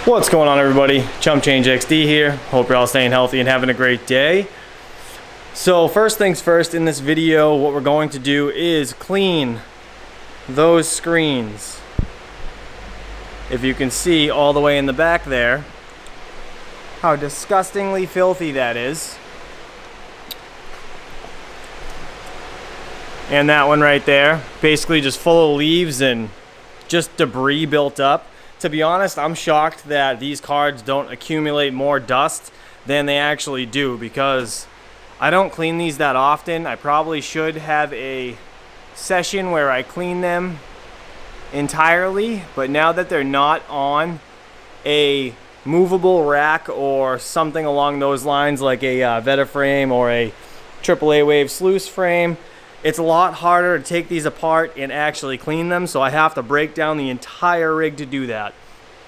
What's going on, everybody? Chump Change XD here. Hope you're all staying healthy and having a great day. So first things first, in this video what we're going to do is clean those screens. If you can see all the way in the back there how disgustingly filthy that is. And that one right there, basically just full of leaves and just debris built up. To be honest, I'm shocked that these cards don't accumulate more dust than they actually do, because I don't clean these that often. I probably should have a session where I clean them entirely, but now that they're not on a movable rack or something along those lines, like a Veta frame or a AAAWAVE sluice frame, it's a lot harder to take these apart and actually clean them, so I have to break down the entire rig to do that.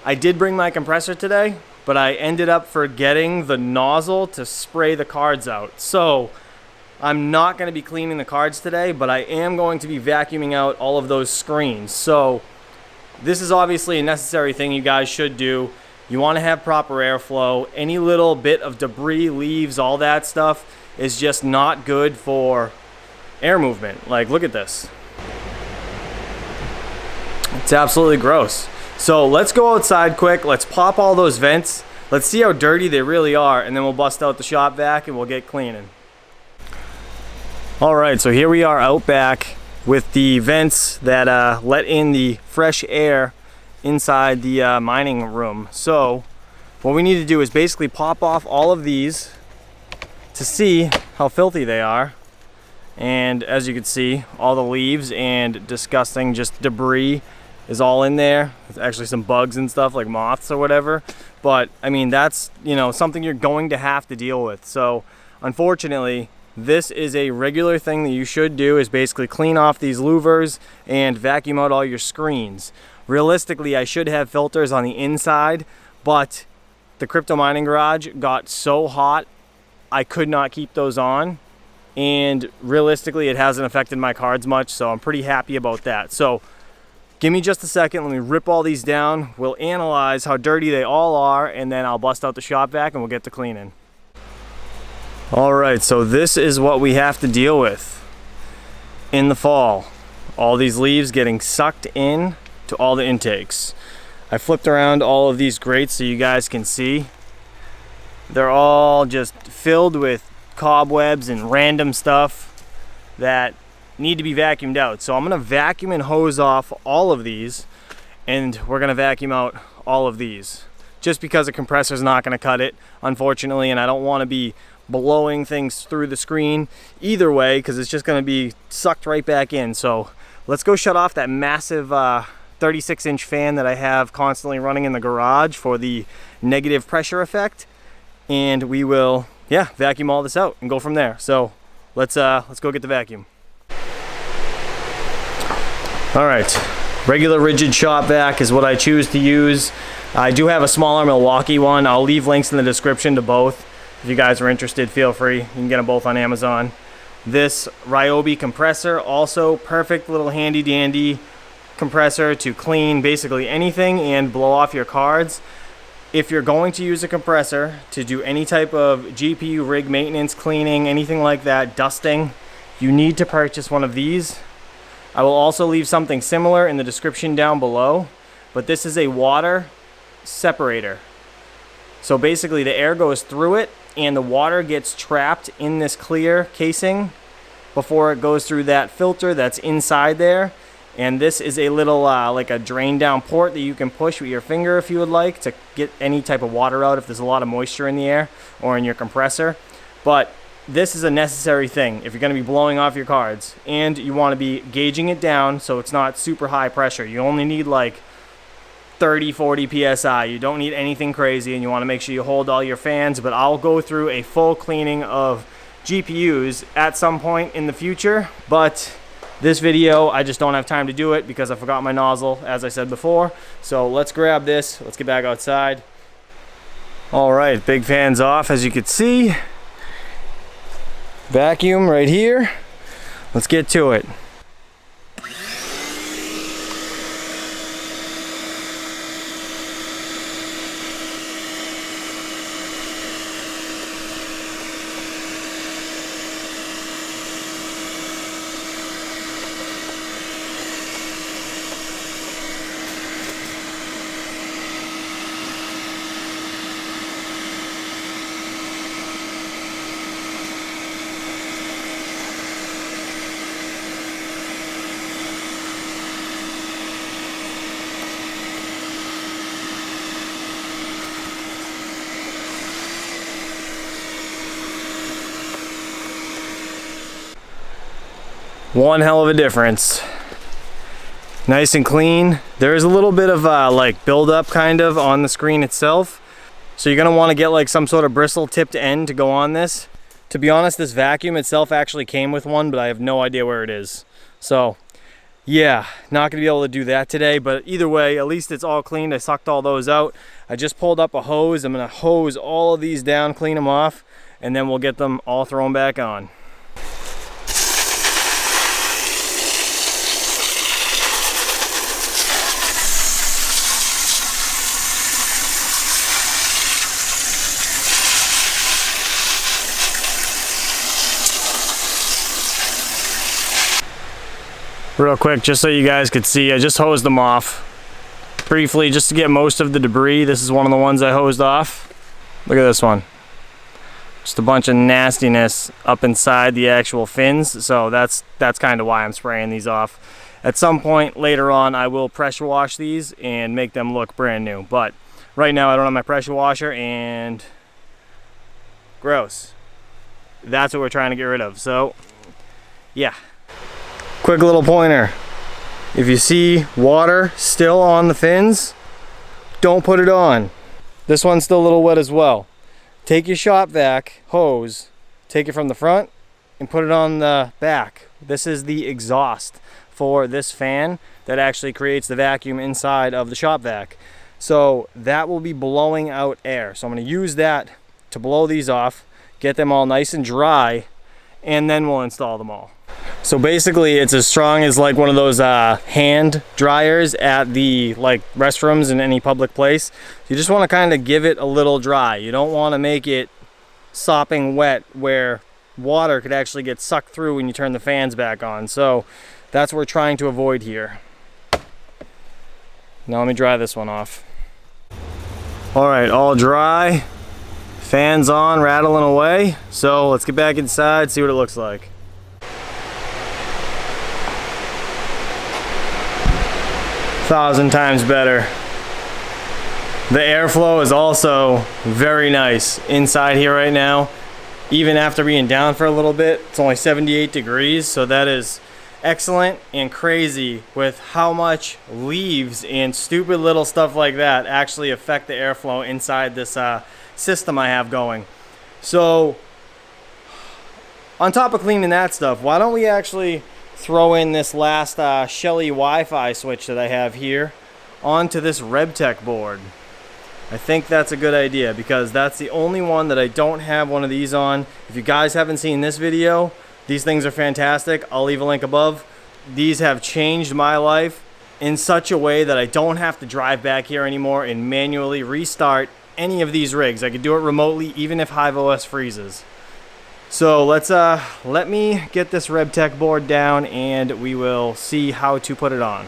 I did bring my compressor today, but I ended up forgetting the nozzle to spray the cards out. So I'm not going to be cleaning the cards today, but I am going to be vacuuming out all of those screens. So this is obviously a necessary thing you guys should do. You want to have proper airflow. Any little bit of debris, leaves, all that stuff is just not good for air movement. Like, look at this. It's absolutely gross. So let's go outside quick. Let's pop all those vents. Let's see how dirty they really are, and then we'll bust out the shop vac and we'll get cleaning. All right, so here we are out back with the vents that let in the fresh air inside the mining room. So what we need to do is basically pop off all of these to see how filthy they are. And as you can see, all the leaves and disgusting just debris is all in there. There's actually some bugs and stuff like moths or whatever. But I mean, that's, you know, something you're going to have to deal with. So unfortunately, this is a regular thing that you should do, is basically clean off these louvers and vacuum out all your screens. Realistically, I should have filters on the inside, but the crypto mining garage got so hot I could not keep those on. And realistically, it hasn't affected my cards much, so I'm pretty happy about that. So give me just a second, let me rip all these down. We'll analyze how dirty they all are, and then I'll bust out the shop vac and we'll get to cleaning. All right, so this is what we have to deal with in the fall. All these leaves getting sucked in to all the intakes. I flipped around all of these grates so you guys can see. They're all just filled with cobwebs and random stuff that need to be vacuumed out. So I'm gonna vacuum and hose off all of these, and we're gonna vacuum out all of these, just because the compressor is not gonna cut it, unfortunately, and I don't want to be blowing things through the screen either way, because it's just gonna be sucked right back in. So let's go shut off that massive 36-inch fan that I have constantly running in the garage for the negative pressure effect, and we will vacuum all this out and go from there. So let's go get the vacuum. All right, regular rigid shop vac is what I choose to use. I do have a smaller Milwaukee one. I'll leave links in the description to both. If you guys are interested, feel free. You can get them both on Amazon. This Ryobi compressor, also perfect little handy dandy compressor to clean basically anything and blow off your cards. If you're going to use a compressor to do any type of GPU rig maintenance, cleaning, anything like that, dusting, you need to purchase one of these. I will also leave something similar in the description down below, but this is a water separator. So basically the air goes through it and the water gets trapped in this clear casing before it goes through that filter that's inside there. And this is a little like a drain down port that you can push with your finger if you would like, to get any type of water out if there's a lot of moisture in the air or in your compressor. But this is a necessary thing if you're going to be blowing off your cards, and you want to be gauging it down so it's not super high pressure. You only need like 30-40 psi. You don't need anything crazy, and you want to make sure you hold all your fans. But I'll go through a full cleaning of GPUs at some point in the future, but this video I just don't have time to do it because I forgot my nozzle, as I said before. So let's grab this, let's get back outside. All right, big fans off, as you can see. Vacuum right here. Let's get to it. One hell of a difference. Nice and clean. There is a little bit of like buildup kind of on the screen itself. So you're gonna wanna get like some sort of bristle tipped end to go on this. To be honest, this vacuum itself actually came with one, but I have no idea where it is. So yeah, not gonna be able to do that today, but either way, at least it's all cleaned. I sucked all those out. I just pulled up a hose. I'm gonna hose all of these down, clean them off, and then we'll get them all thrown back on. Real quick, just so you guys could see, I just hosed them off briefly just to get most of the debris. This is one of the ones I hosed off. Look at this one. Just a bunch of nastiness up inside the actual fins. So that's kind of why I'm spraying these off. At some point later on, I will pressure wash these and make them look brand new. But right now I don't have my pressure washer, and gross. That's what we're trying to get rid of. So yeah. Quick little pointer. If you see water still on the fins, don't put it on. This one's still a little wet as well. Take your shop vac hose, take it from the front and put it on the back. This is the exhaust for this fan that actually creates the vacuum inside of the shop vac. So that will be blowing out air. So I'm going to use that to blow these off, get them all nice and dry, and then we'll install them all. So basically it's as strong as like one of those hand dryers at the like restrooms in any public place. You just want to kind of give it a little dry. You don't want to make it sopping wet where water could actually get sucked through when you turn the fans back on. So that's what we're trying to avoid here. Now let me dry this one off. All right, all dry, fans on, rattling away. So let's get back inside, see what it looks like. 1,000 times better. The airflow is also very nice inside here right now. Even after being down for a little bit, it's only 78 degrees, so that is excellent and crazy with how much leaves and stupid little stuff like that actually affect the airflow inside this system I have going. So on top of cleaning that stuff, why don't we actually throw in this last Shelly Wi-Fi switch that I have here onto this Rebtech board. I think that's a good idea because that's the only one that I don't have one of these on. If you guys haven't seen this video, these things are fantastic. I'll leave a link above. These have changed my life in such a way that I don't have to drive back here anymore and manually restart any of these rigs. I could do it remotely even if HiveOS freezes. So let me get this Rebtech board down and we will see how to put it on.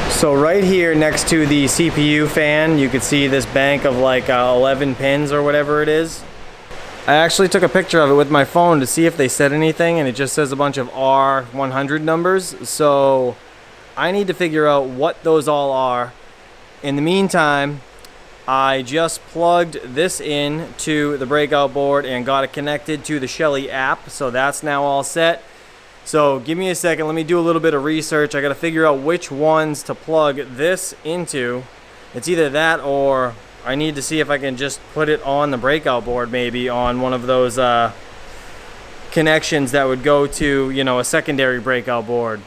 So right here next to the CPU fan, you can see this bank of like 11 pins or whatever it is. I actually took a picture of it with my phone to see if they said anything, and it just says a bunch of R100 numbers. So I need to figure out what those all are. In the meantime, I just plugged this in to the Breakout board and got it connected to the Shelly app, so that's now all set. So give me a second, let me do a little bit of research. I gotta figure out which ones to plug this into. It's either that or I need to see if I can just put it on the Breakout board, maybe on one of those connections that would go to, you know, a secondary Breakout board.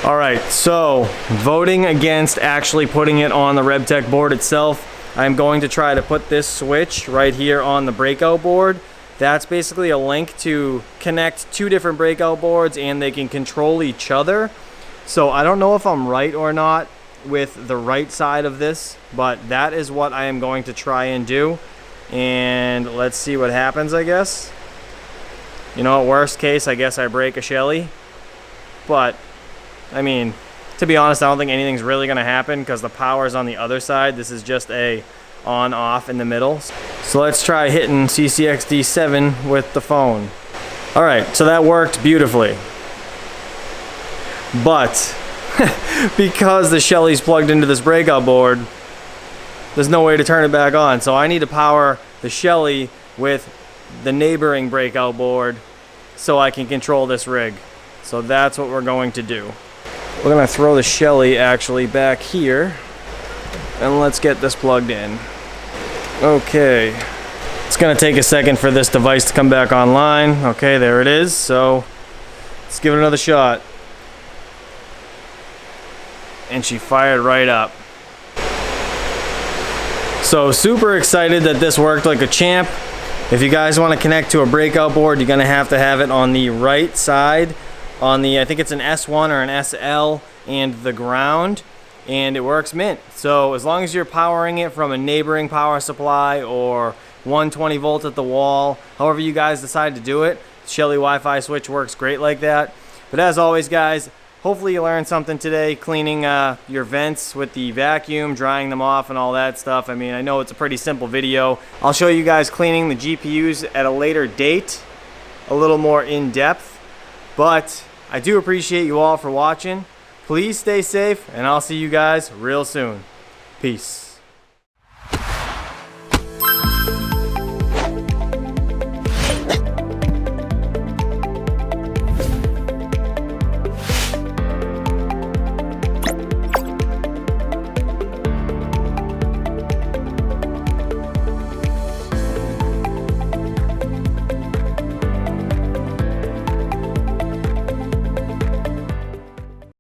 All right, so voting against actually putting it on the Rebtech board itself, I'm going to try to put this switch right here on the Breakout board. That's basically a link to connect two different Breakout boards and they can control each other. So I don't know if I'm right or not with the right side of this, but that is what I am going to try and do. And let's see what happens, I guess. You know, worst case, I guess I break a Shelly. But, I mean, to be honest, I don't think anything's really going to happen because the power's on the other side. This is just a on-off in the middle. So let's try hitting CCXD7 with the phone. All right, so that worked beautifully. But because the Shelly's plugged into this Breakout board, there's no way to turn it back on. So I need to power the Shelly with the neighboring Breakout board so I can control this rig. So that's what we're going to do. We're gonna throw the Shelly actually back here, and let's get this plugged in. Okay, it's gonna take a second for this device to come back online. Okay, there it is. So let's give it another shot. And she fired right up. So super excited that this worked like a champ. If you guys want to connect to a breakout board, you're gonna have to have it on the right side, on the, I think it's an S1 or an SL, and the ground, and it works mint. So as long as you're powering it from a neighboring power supply or 120 volt at the wall, however you guys decide to do it, Shelly Wi-Fi switch works great like that. But as always guys, hopefully you learned something today, cleaning your vents with the vacuum, drying them off and all that stuff. I mean, I know it's a pretty simple video. I'll show you guys cleaning the GPUs at a later date, a little more in depth. But I do appreciate you all for watching. Please stay safe, and I'll see you guys real soon. Peace.